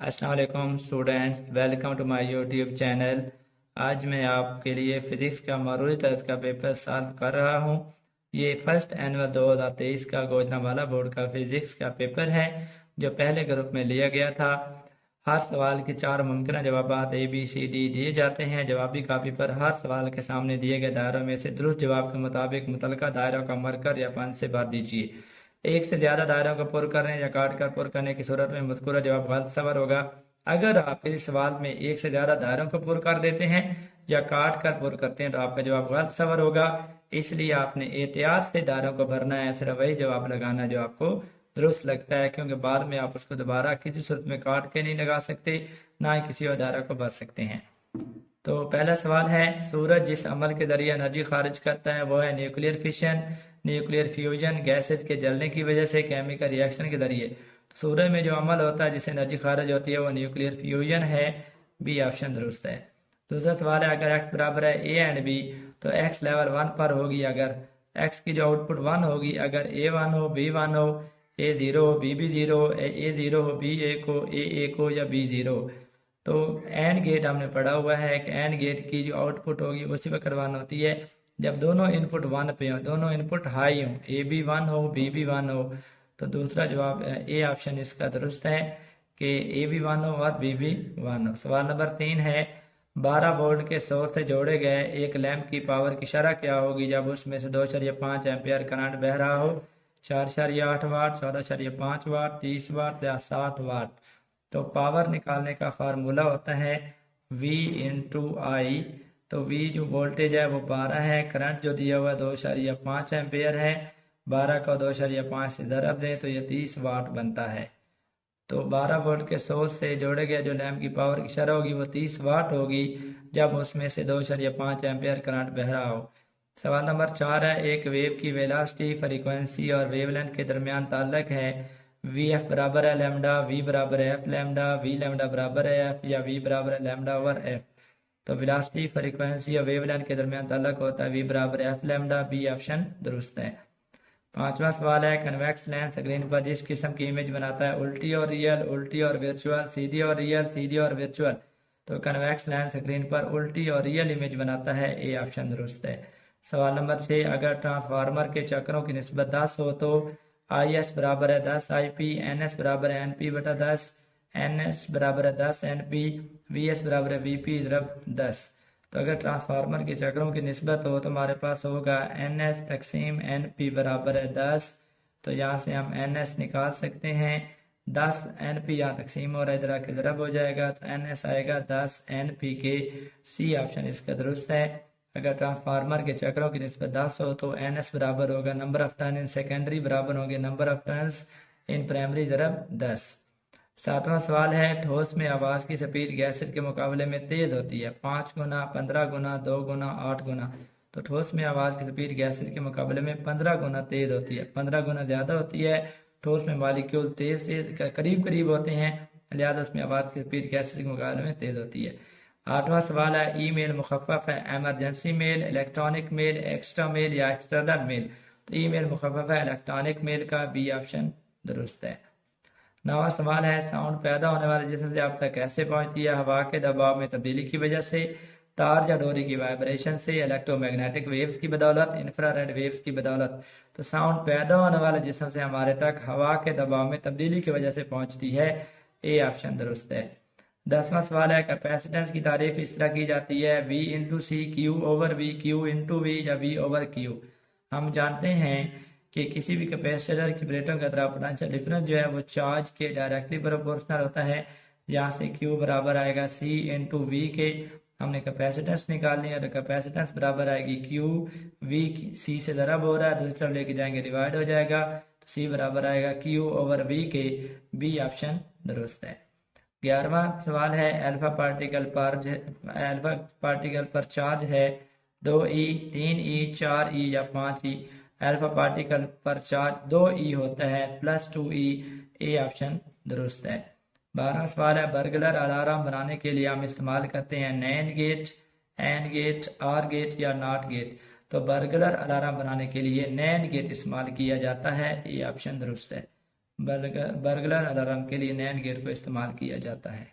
अस्सलाम वालेकुम students, welcome to my YouTube channel. आज मैं आपके लिए फ़िज़िक्स का मरूरी तर्ज का पेपर सॉल्व कर रहा हूँ। ये फर्स्ट एनुअल 2023 का गुजरांवाला बोर्ड का फ़िज़िक्स का पेपर है जो पहले ग्रुप में लिया गया था। हर सवाल के 4 मुमकिन जवाब ए बी सी डी दिए जाते हैं। जवाबी कापी पर हर सवाल के सामने दिए गए दायरों में से दुरुस्त जवाब के मुताबिक मुतलका दायरों का मरकर या पंच से भर दीजिए। एक से ज्यादा दायरों को पुर करने या काट कर पुर करने की सूरत में मज़कूरा जवाब गलत सवार होगा। अगर आप किसी सवाल में एक से ज्यादा दायरों को पुर कर देते हैं या काट कर पुर करते हैं तो आपका जवाब गलत सवार होगा। इसलिए आपने एहतियात से दायरों को भरना है, सिर्फ वही जवाब लगाना है जो आपको दुरुस्त लगता है, क्योंकि बाद में आप उसको दोबारा किसी सूरत में काट के नहीं लगा सकते, ना ही किसी और दायरा को भर सकते हैं। तो पहला सवाल है, सूरज जिस अमल के जरिए एनर्जी खारिज करता है वो है nuclear fission, nuclear fusion, gases के जलने की वजह से, केमिकल रिएक्शन के जरिए। तो सूरज में जो अमल होता है जिससे एनर्जी खारिज होती है वो न्यूक्लियर फ्यूजन है। बी ऑप्शन दुरुस्त है। दूसरा सवाल है, अगर एक्स बराबर है ए एंड बी तो एक्स लेवल 1 पर होगी अगर एक्स की जो आउटपुट 1 होगी, अगर ए 1 हो, बी 1 हो, ए 0 हो, बी भी 0 हो, ए 0 हो, बी 1 हो, ए 1 हो या बी 0 हो। तो एंड गेट हमने पढ़ा हुआ है कि एंड गेट की जो आउटपुट होगी उसी पर करवानी होती है जब दोनों इनपुट 1 पे हो, दोनों इनपुट हाई हो, ए भी 1 हो, बी भी 1 हो। तो दूसरा जवाब ए ऑप्शन इसका दुरुस्त है कि ए भी 1 हो और बी भी 1 हो। सवाल नंबर 3 है, 12 वोल्ट के सोर्स से जोड़े गए एक लैंप की पावर की शरह क्या होगी जब उसमें से 2.5 एम्पियर करंट बह रहा हो? 4.8 वाट, 14.5 वाट, 30 वाट या 60 वाट। तो पावर निकालने का फार्मूला होता है V इंटू आई। तो V जो वोल्टेज है वो 12 है, करंट जो दिया हुआ है 2.5 एम्पेयर है, 12 का 2.5 से ज़रब दें तो ये 30 वाट बनता है। तो 12 वोल्ट के सोर्स से जोड़े गए जो लैंप की पावर की शरह होगी वो 30 वाट होगी जब उसमें से 2.5 एम्पेयर करंट बह रहा हो। सवाल नंबर 4 है, एक वेव की वेलोसिटी, फ्रीक्वेंसी और वेवलेंथ के दरमियान ताल्लुक है वी एफ बराबर है लैम्डा, वी बराबर है एफ लैम्डा, वी लैम्डा बराबर है एफ या वी बराबर है लैम्डा ओवर एफ। तो वेलोसिटी, फ्रीक्वेंसी और वेवलेंथ के दरमियान ताल्लुक होता है वी बराबर है एफ लैम्डा। बी ऑप्शन दुरुस्त है। पांचवा सवाल है, कन्वेक्स लेंस स्क्रीन पर जिस किस्म की इमेज बनाता है, उल्टी और रियल, उल्टी और वर्चुअल, सीधी और रियल, सीधी और वर्चुअल। तो कन्वेक्स लेंस स्क्रीन पर उल्टी और रियल इमेज बनाता है। ए ऑप्शन दुरुस्त है। सवाल नंबर 6, अगर ट्रांसफार्मर के चक्रों की निस्बत 10 हो तो आई एस बराबर है 10 आई पी, एन एस बराबर है एन पी बटा 10, एन एस बराबर है 10 एन पी, वी एस बराबर है वी पी ज़रब 10। तो अगर ट्रांसफार्मर के चक्रों की निस्बत हो तो हमारे पास होगा एन एस तकसीम एन पी बराबर है 10। तो यहाँ से हम एन एस निकाल सकते हैं। 10 एन पी यहाँ तकसीम हो रहा है, इधर आके ज़रब हो जाएगा तो एन एस आएगा 10 एन पी के। सी ऑप्शन इसका दुरुस्त है। अगर ट्रांसफार्मर के चक्रों की निस्बत 10 हो तो एन एस बराबर होगा number of turn in secondary बराबर होंगे number of turns in primary ज़रब 10। सातवां सवाल है, ठोस में आवाज की स्पीड गैसेट के मुकाबले में तेज होती है 5 गुना, 15 गुना, 2 गुना, 8 गुना। तो ठोस में आवाज की स्पीड गैसेट के मुकाबले में 15 गुना तेज होती है, 15 गुना ज्यादा होती है। ठोस में मॉलिक्यूल तेज से करीब करीब होते हैं, लिहाजा उसमें आवाज की स्पीड गैसेट के मुकाबले में तेज होती है। आठवां सवाल है, ईमेल मुखफ़फ़ है emergency mail, electronic mail, extra mail या एक्सटर्नल मेल। तो ईमेल मुखफ़फ़ है इलेक्ट्रॉनिक मेल का। बी ऑप्शन दुरुस्त है। नवा सवाल है, साउंड पैदा होने वाले जिस्म से आप तक कैसे पहुंचती है? हवा के दबाव में तब्दीली की वजह से, तार या डोरी की वाइब्रेशन से, इलेक्ट्रोमैग्नेटिक वेव्स की बदौलत, इंफ्रारेड वेव्स की बदौलत। तो साउंड पैदा होने वाले जिस्म से हमारे तक हवा के दबाव में तब्दीली की वजह से पहुंचती है। ए ऑप्शन दुरुस्त है। 10वां सवाल है, कैपेसिटेंस की तारीफ इस तरह की जाती है V into C Q over V, Q into V या V ओवर क्यू। हम जानते हैं कि किसी भी कैपेसिटर की प्लेटों का तरफ पोटेंशियल डिफरेंस जो है वो चार्ज के डायरेक्टली प्रोपोर्शनल होता है। यहाँ से Q बराबर आएगा C इंटू वी के। हमने कैपेसिटेंस निकालनी है तो कैपेसिटेंस बराबर आएगी Q, V C से ज़रब हो रहा है, दूसरी तरफ लेके जाएंगे डिवाइड हो जाएगा, तो C बराबर आएगा Q ओवर V के। बी ऑप्शन दुरुस्त है। 11वां सवाल है, अल्फा पार्टिकल पर चार्ज है 2e, 3e, 4e या 5e। अल्फा पार्टिकल पर चार्ज 2e होता है प्लस 2e। ए ऑप्शन दुरुस्त है। 12वां सवाल है, बर्गलर अलार्म बनाने के लिए हम इस्तेमाल करते हैं NAND gate, AND gate, OR gate या नॉट गेट। तो बर्गलर अलार्म बनाने के लिए नैंड गेट इस्तेमाल किया जाता है। ए ऑप्शन दुरुस्त है। बर्गलर अलार्म के लिए नैंड गेट को इस्तेमाल किया जाता है।